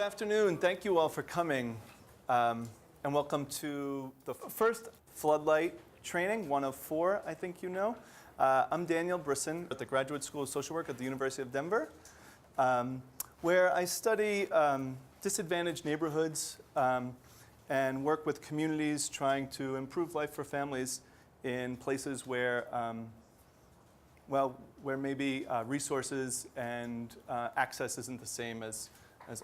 afternoon. Thank you all for coming. And welcome to the first Floodlight training, one of four, I think you know. I'm Daniel Brisson at the Graduate School of Social Work at the University of Denver, where I study disadvantaged neighborhoods and work with communities trying to improve life for families in places where, where maybe resources and access isn't the same as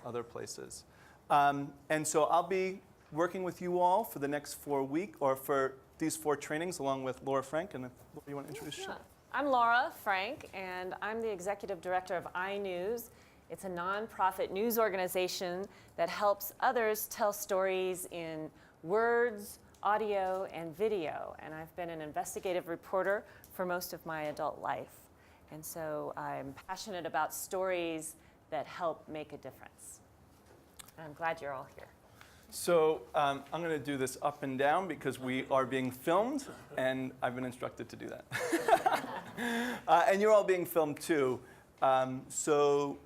other places. And so I'll be working with you all for the next 4 weeks, or for these 4 trainings, along with Laura Frank. And Laura, you want to introduce yourself? I'm Laura Frank, and I'm the executive director of iNews. It's a nonprofit news organization that helps others tell stories in words, audio, and video. And I've been an investigative reporter for most of my adult life. And so I'm passionate about stories that help make a difference. And I'm glad you're all here. So I'm going to do this up and down because we are being filmed, and I've been instructed to do that. And you're all being filmed too. The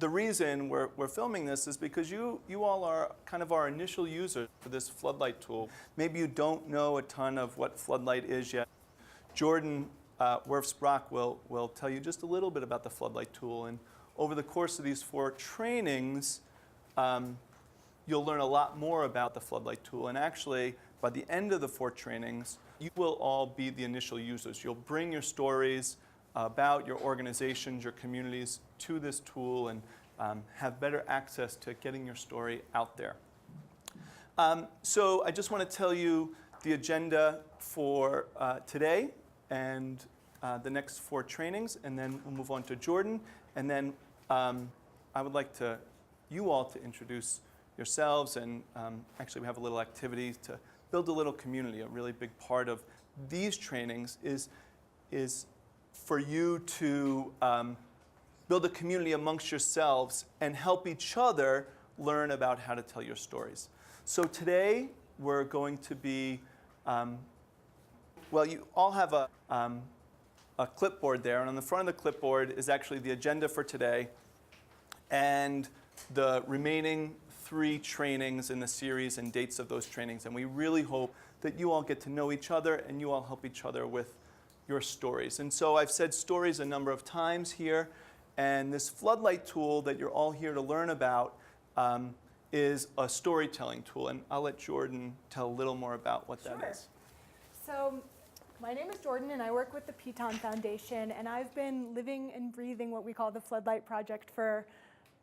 reason we're filming this is because you all are kind of our initial users for this Floodlight tool. Maybe you don't know a ton of what Floodlight is yet. Jordan Werfs-Brock will tell you just a little bit about the Floodlight tool. And over the course of these 4 trainings, you'll learn a lot more about the Floodlight tool. And actually, by the end of the 4 trainings, you will all be the initial users. You'll bring your stories about your organizations, your communities to this tool and have better access to getting your story out there. So I just want to tell you the agenda for today and the next 4 trainings, and then we'll move on to Jordan. And then I would like you all to introduce yourselves, and actually we have a little activity to build a little community. A really big part of these trainings is for you to build a community amongst yourselves and help each other learn about how to tell your stories. So today we're going to be, you all have a clipboard there, and on the front of the clipboard is actually the agenda for today and the remaining 3 trainings in the series and dates of those trainings. And we really hope that you all get to know each other and you all help each other with your stories. And so I've said stories a number of times here, and this Floodlight tool that you're all here to learn about is a storytelling tool. And I'll let Jordan tell a little more about what that is. So my name is Jordan, and I work with the Piton Foundation, and I've been living and breathing what we call the Floodlight Project for,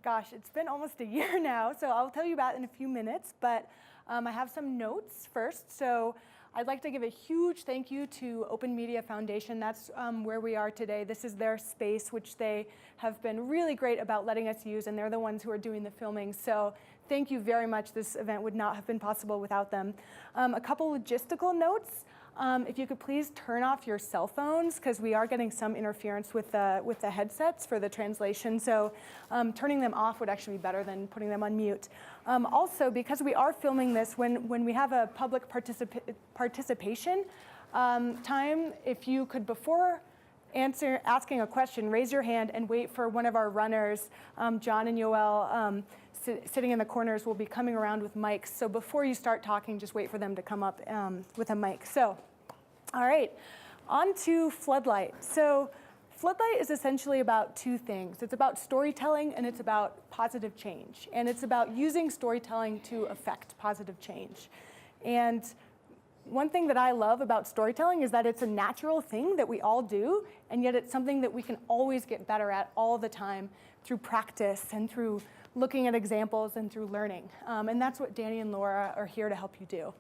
gosh, it's been almost a year now, so I'll tell you about it in a few minutes, but I have some notes first. So I'd like to give a huge thank you to Open Media Foundation. That's where we are today. This is their space, which they have been really great about letting us use, and they're the ones who are doing the filming. So thank you very much. This event would not have been possible without them. A couple logistical notes. If you could please turn off your cell phones, because we are getting some interference with the headsets for the translation. So turning them off would actually be better than putting them on mute. Also, because we are filming this, when we have a public participation time, if you could, before asking a question, raise your hand and wait for one of our runners, John and Yoel, sitting in the corners, will be coming around with mics. So before you start talking, just wait for them to come up with a mic. So, all right, on to Floodlight. So Floodlight is essentially about 2 things. It's about storytelling, and it's about positive change. And it's about using storytelling to affect positive change. And one thing that I love about storytelling is that it's a natural thing that we all do, and yet it's something that we can always get better at all the time through practice and through looking at examples and through learning. And that's what Danny and Laura are here to help you do.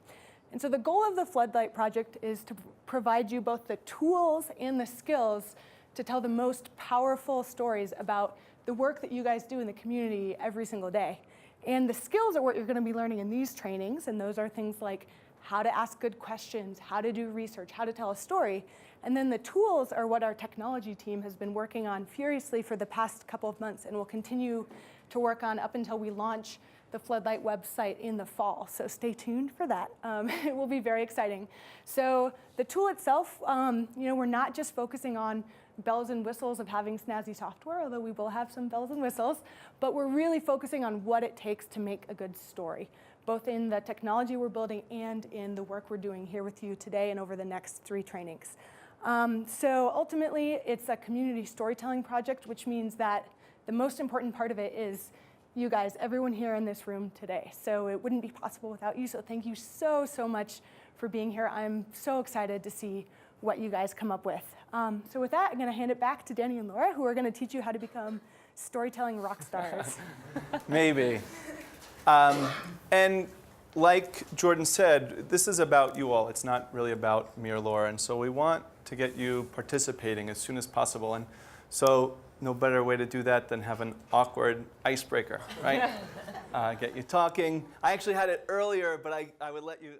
And so the goal of the Floodlight Project is to provide you both the tools and the skills to tell the most powerful stories about the work that you guys do in the community every single day. And the skills are what you're going to be learning in these trainings, and those are things like how to ask good questions, how to do research, how to tell a story. And then the tools are what our technology team has been working on furiously for the past couple of months, and will continue to work on up until we launch the Floodlight website in the fall. So stay tuned for that. It will be very exciting. So the tool itself, we're not just focusing on bells and whistles of having snazzy software, although we will have some bells and whistles. But we're really focusing on what it takes to make a good story, both in the technology we're building and in the work we're doing here with you today and over the next 3 trainings. So ultimately, it's a community storytelling project, which means that the most important part of it is you guys, everyone here in this room today. So it wouldn't be possible without you. So thank you so, so much for being here. I'm so excited to see what you guys come up with. So with that, I'm going to hand it back to Danny and Laura, who are going to teach you how to become storytelling rock stars. Maybe. And like Jordan said, this is about you all. It's not really about me or Laura. And so we want to get you participating as soon as possible. And so no better way to do that than have an awkward icebreaker, right? Get you talking. I actually had it earlier, but I would let you.